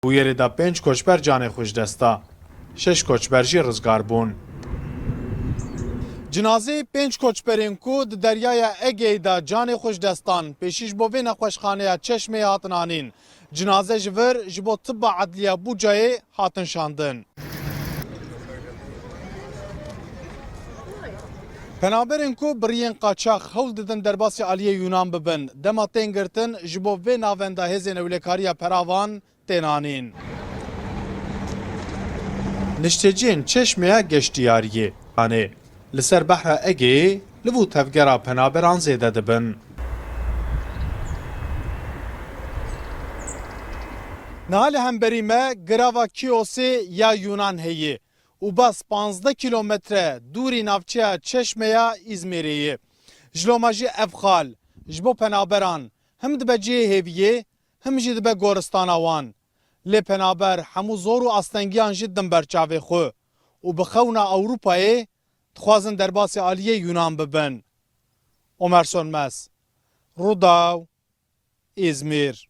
Bu yeri da 5 koçber canê xwe ji dest da. 6 koçber jî rizgar bûn. Cinazê 5 koçberên ku di deryaya Egeyê de canê xwe ji destan pêşî ji bo vê nexweşxaneya Çeşmeyê hatin anîn. Cinaze ji vir ji bo tibba edliya Bucayê hatin şandin. Penaberên ku biriyên qaçax hewl didin derbasî aliyê Yunan bibin. Dema tên girtin ji bo vê navenda hêzên ewlekariya peravan tên anîn. Nişteciyên Çeşmeya geştiyariyê anê li ser behra Egeyê li vû tevgera penaberan zêde dibin. Nihalê hemberî me girava Kiosê ya Yunan heye û bas 15 kilometre dûrî navçeya Çeşmeya İzmîrê. Ji loma jî ev xal ji bo penaberan him dibe cihê hêviyê him jî dibe goristana wan. Lê penaber hemû zor û astengiyan jî din ber çavê xwe û bi xewna Ewropayê dixwazin derbasî aliyê Yunan bibin. Ömer Sönmez, Rûdaw, İzmir.